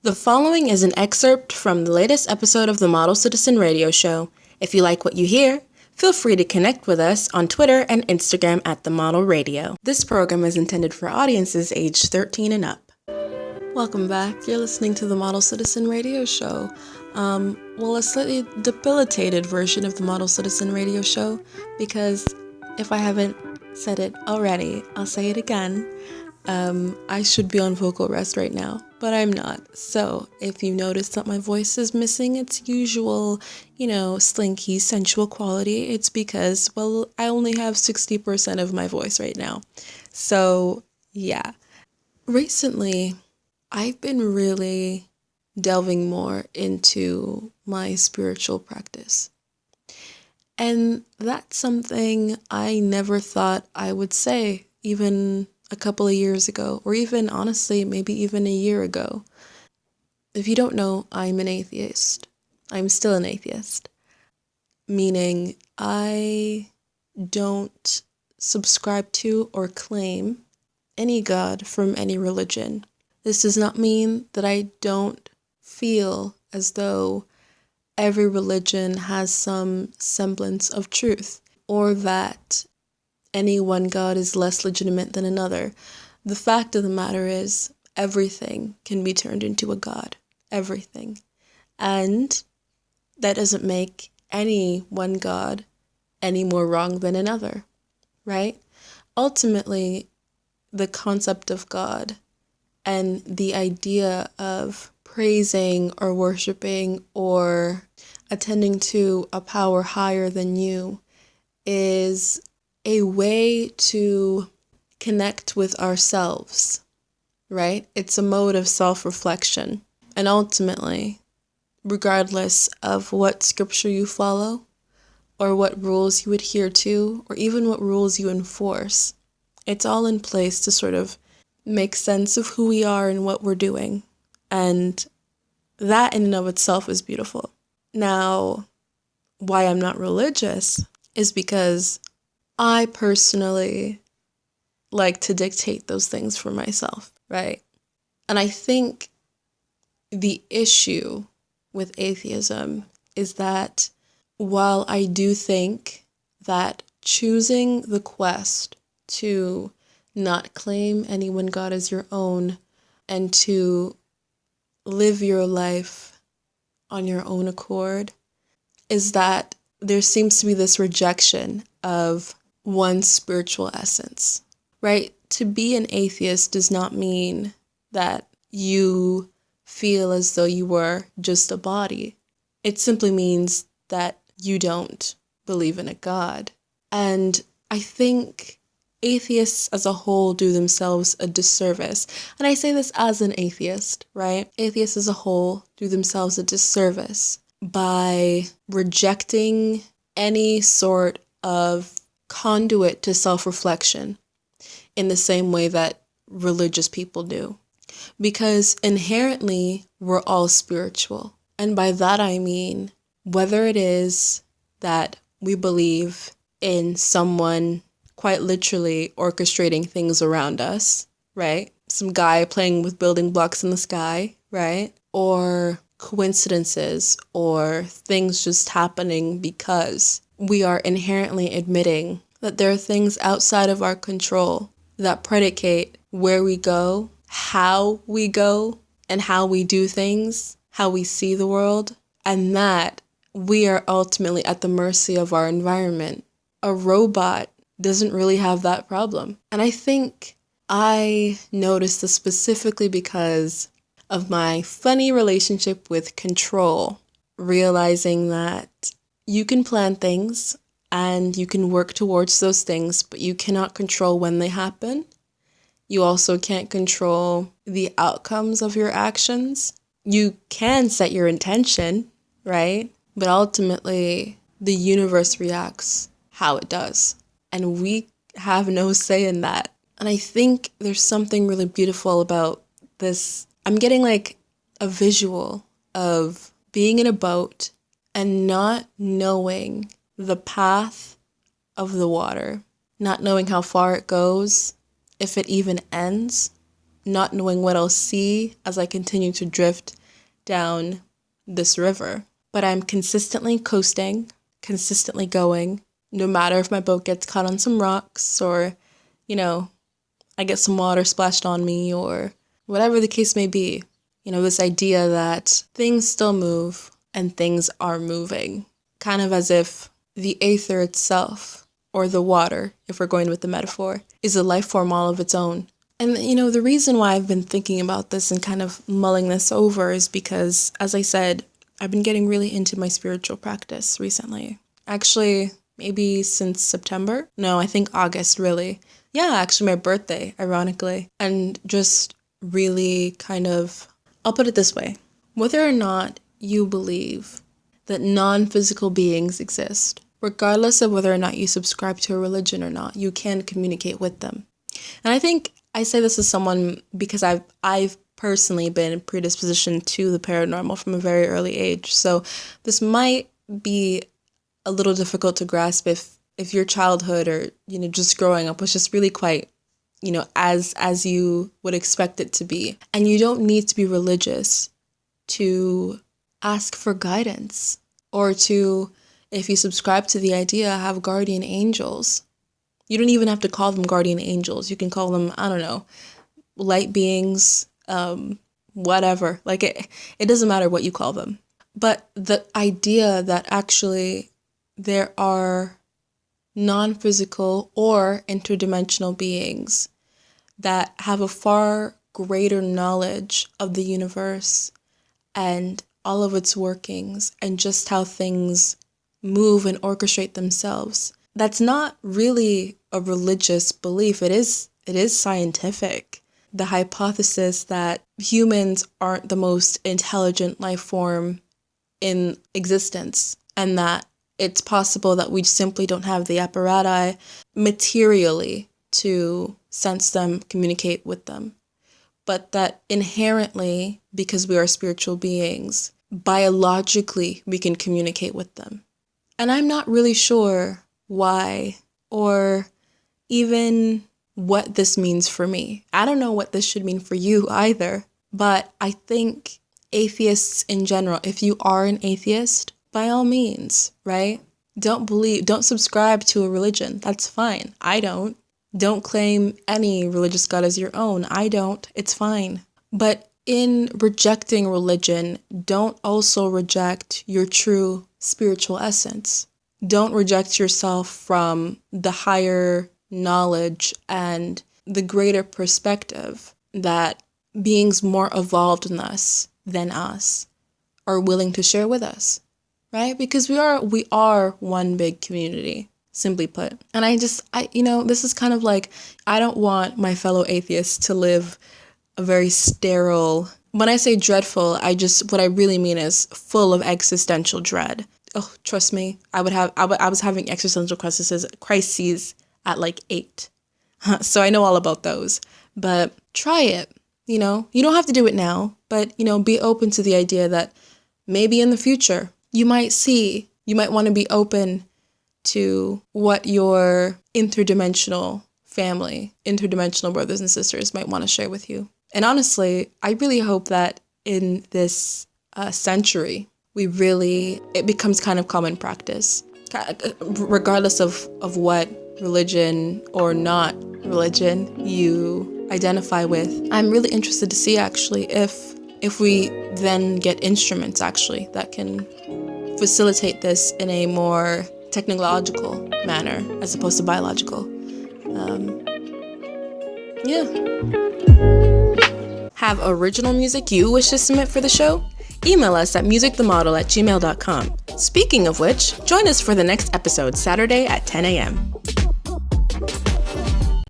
The following is an excerpt from the latest episode of the Model Citizen Radio Show. If you like what you hear, feel free to connect with us on Twitter and Instagram at The Model Radio. This program is intended for audiences aged 13 and up. Welcome back. You're listening to the Model Citizen Radio Show. A slightly debilitated version of the Model Citizen Radio Show, because if I haven't said it already, I'll say it again. I should be on vocal rest right now, but I'm not. So if you notice that my voice is missing its usual, slinky, sensual quality, it's because, I only have 60% of my voice right now. So, yeah. Recently, I've been really delving more into my spiritual practice. And that's something I never thought I would say, even a couple of years ago, or even honestly, maybe even a year ago. If you don't know, I'm an atheist. I'm still an atheist. Meaning I don't subscribe to or claim any God from any religion. This does not mean that I don't feel as though every religion has some semblance of truth, or that any one God is less legitimate than another. The fact of the matter is, everything can be turned into a God. Everything. And that doesn't make any one God any more wrong than another, right? Ultimately, the concept of God and the idea of praising or worshiping or attending to a power higher than you is a way to connect with ourselves, right? It's a mode of self-reflection. And ultimately, regardless of what scripture you follow, or what rules you adhere to, or even what rules you enforce, it's all in place to sort of make sense of who we are and what we're doing. And that in and of itself is beautiful. Now, why I'm not religious is because I personally like to dictate those things for myself, right? And I think the issue with atheism is that while I do think that choosing the quest to not claim any one God as your own and to live your life on your own accord is that there seems to be this rejection of one's spiritual essence, right? To be an atheist does not mean that you feel as though you were just a body. It simply means that you don't believe in a God. And I think atheists as a whole do themselves a disservice. And I say this as an atheist, right? Atheists as a whole do themselves a disservice by rejecting any sort of conduit to self-reflection in the same way that religious people do. Because inherently, we're all spiritual. And by that I mean, whether it is that we believe in someone quite literally orchestrating things around us, right? Some guy playing with building blocks in the sky, right? Or coincidences or things just happening because we are inherently admitting that there are things outside of our control that predicate where we go, how we go, and how we do things, how we see the world, and that we are ultimately at the mercy of our environment. A robot doesn't really have that problem. And I think I noticed this specifically because of my funny relationship with control, realizing that you can plan things and you can work towards those things, but you cannot control when they happen. You also can't control the outcomes of your actions. You can set your intention, right? But ultimately, the universe reacts how it does. And we have no say in that. And I think there's something really beautiful about this. I'm getting like a visual of being in a boat and not knowing the path of the water, not knowing how far it goes, if it even ends, not knowing what I'll see as I continue to drift down this river. But I'm consistently coasting, consistently going, no matter if my boat gets caught on some rocks or, I get some water splashed on me or whatever the case may be. This idea that things still move and things are moving, kind of as if the aether itself, or the water, if we're going with the metaphor, is a life form all of its own. And, the reason why I've been thinking about this and kind of mulling this over is because, as I said, I've been getting really into my spiritual practice recently. Actually, maybe since September? No, I think August, really. Yeah, actually my birthday, ironically. And just really kind of, I'll put it this way. Whether or not you believe that non-physical beings exist, regardless of whether or not you subscribe to a religion or not, you can communicate with them. And I think I say this as someone because I've personally been predispositioned to the paranormal from a very early age. So this might be a little difficult to grasp if your childhood or, just growing up was just really quite, as you would expect it to be. And you don't need to be religious to ask for guidance or to, if you subscribe to the idea, have guardian angels. You don't even have to call them guardian angels. You can call them, I don't know, light beings, whatever. Like it doesn't matter what you call them. But the idea that actually there are non-physical or interdimensional beings that have a far greater knowledge of the universe and all of its workings and just how things move and orchestrate themselves. That's not really a religious belief. It is scientific. The hypothesis that humans aren't the most intelligent life form in existence and that it's possible that we simply don't have the apparatus materially to sense them, communicate with them. But that inherently, because we are spiritual beings, biologically we can communicate with them. And I'm not really sure why or even what this means for me. I don't know what this should mean for you either, but I think atheists in general, if you are an atheist, by all means, right? Don't subscribe to a religion. That's fine. I don't. Don't claim any religious God as your own. I don't. It's fine. But in rejecting religion, don't also reject your true spiritual essence. Don't reject yourself from the higher knowledge and the greater perspective that beings more evolved than us are willing to share with us, right? Because we are one big community, simply put. And this is kind of like, I don't want my fellow atheists to live a very sterile, when I say dreadful, what I really mean is full of existential dread. Oh, trust me, I was having existential crises at like 8. So I know all about those. But try it, you don't have to do it now, but, be open to the idea that maybe in the future you might want to be open to what your interdimensional brothers and sisters might want to share with you. And honestly, I really hope that in this century, it becomes kind of common practice, regardless of what religion or not religion you identify with. I'm really interested to see actually if we then get instruments actually that can facilitate this in a more technological manner as opposed to biological. Have original music you wish to submit for the show? Email us at musicthemodel@gmail.com. Speaking of which, join us for the next episode Saturday at 10 a.m.